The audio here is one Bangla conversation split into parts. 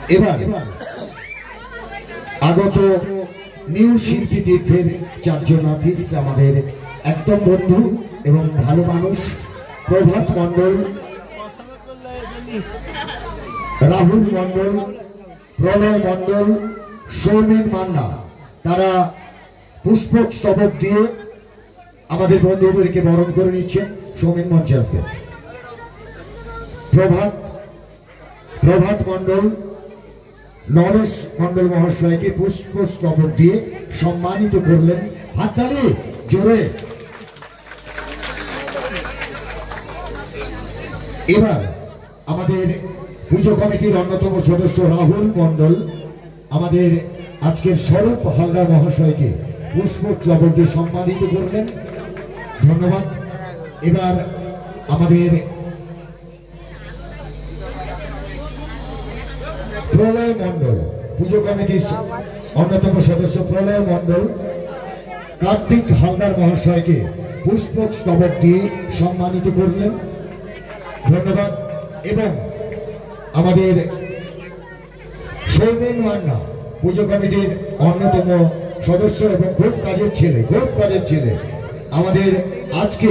এবার আগত নিউ শিল্পী তীর্থের চারজন আর্টিস্ট আমাদের একদম বন্ধু এবং ভালো মানুষ প্রভাত মণ্ডল, রাহুল মণ্ডল, প্রলয় মণ্ডল, সৌমেন মান্না, তারা পুষ্পক স্তবক দিয়ে আমাদের বন্ধুদেরকে বরণ করে নিচ্ছেন। সৌমেন মঞ্চে আসবেন। প্রভাত মণ্ডল নরেশ মণ্ডল মহাশয়কে পুষ্প স্তবক দিয়ে সম্মানিত করলেন। হাততালি জোরে। এবার আমাদের পুজো কমিটির অন্যতম সদস্য রাহুল মণ্ডল আমাদের আজকের স্বরূপ হালদার মহাশয়কে পুষ্প স্তবক দিয়ে সম্মানিত করলেন। ধন্যবাদ। এবার আমাদের প্রলয় মণ্ডল, পুজো কমিটির অন্যতম সদস্য প্রলয় মণ্ডল কার্তিক হালদার মহাশয়কে পুষ্পক স্তবক দিয়ে সম্মানিত করলেন। ধন্যবাদ। এবং আমাদের সৌমেন মান্না, পুজো কমিটির অন্যতম সদস্য এবং খুব কাজের ছেলে আমাদের আজকে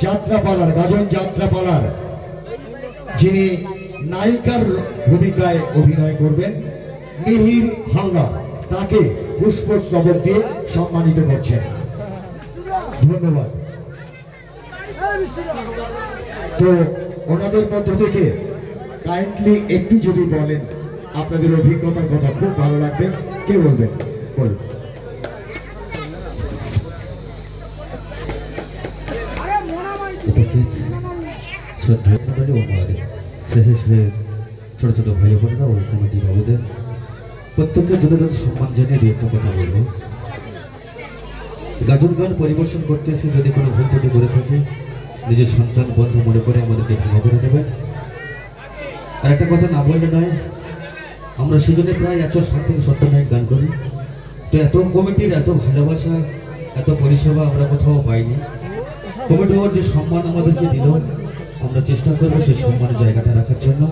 যাত্রাপালার গাজন যাত্রাপালার যিনি নায়িকার ভূমিকায় অভিনয় করবেন মিহির হালদার, তাকে পুষ্প স্তবক দিয়ে সম্মানিত করছেন। ধন্যবাদ। তো ওনাদের মধ্য থেকে কাইন্ডলি একটু যদি বলেন আপনাদের অভিজ্ঞতার কথা, খুব ভালো লাগবে। কে বলবেন? বলুন। উপস্থিত শ্রদ্ধেয় ও শেষে ছোট ছোট ভাই বোনেরা ও কমিটি বাবুদের প্রত্যেককে যথাযথ সম্মান জানিয়ে দু একটা কথা বলবো। গাজন গান পরিবেশন করতে এসে যদি কোনো ভুল ত্রুটি করে থাকে নিজের সন্তান বন্ধু মনে করে আমাদেরকে ক্ষমা করে দেবেন। আর একটা কথা না বললে নয়, আমরা সেজন্য প্রায় 160 থেকে 70 মিনিট গান করি। তো এত কমিটির এত ভালোবাসা, এত পরিষেবা আমরা কোথাও পাইনি। কমিটি ওর যে সম্মান আমাদেরকে দিল, আমরা চেষ্টা করবো সেই সম্মানের জায়গাটা রাখার জন্য।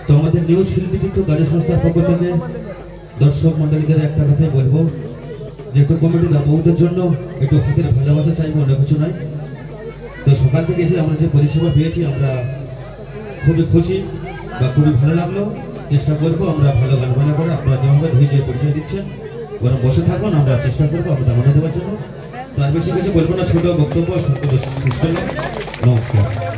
তো আমাদের নিউ শিল্পী তীর্থ গাড়ি সংস্থার পক্ষ থেকে দর্শক মন্ডলীদের একটা কথাই বলবো যে একটু কমিটি বউদের জন্য একটু হাতের ভালোবাসা চাইবো, অন্য কিছু নয়। তো সকাল থেকে এসে আমরা যে পরিষেবা পেয়েছি আমরা খুবই খুশি বা খুবই ভালো লাগলো। চেষ্টা করবো আমরা ভালো গান বাজনা করে আপনারা যেভাবে ধৈর্য পরিচয় দিচ্ছেন বরং বসে থাকুন, আমরা চেষ্টা করবো আপনাদের মনে দেওয়ার জন্য। তার বেশি কিছু বলবো না, ছোট বক্তব্য সংক্ষিপ্ত শেষ করলাম। নমস্কার।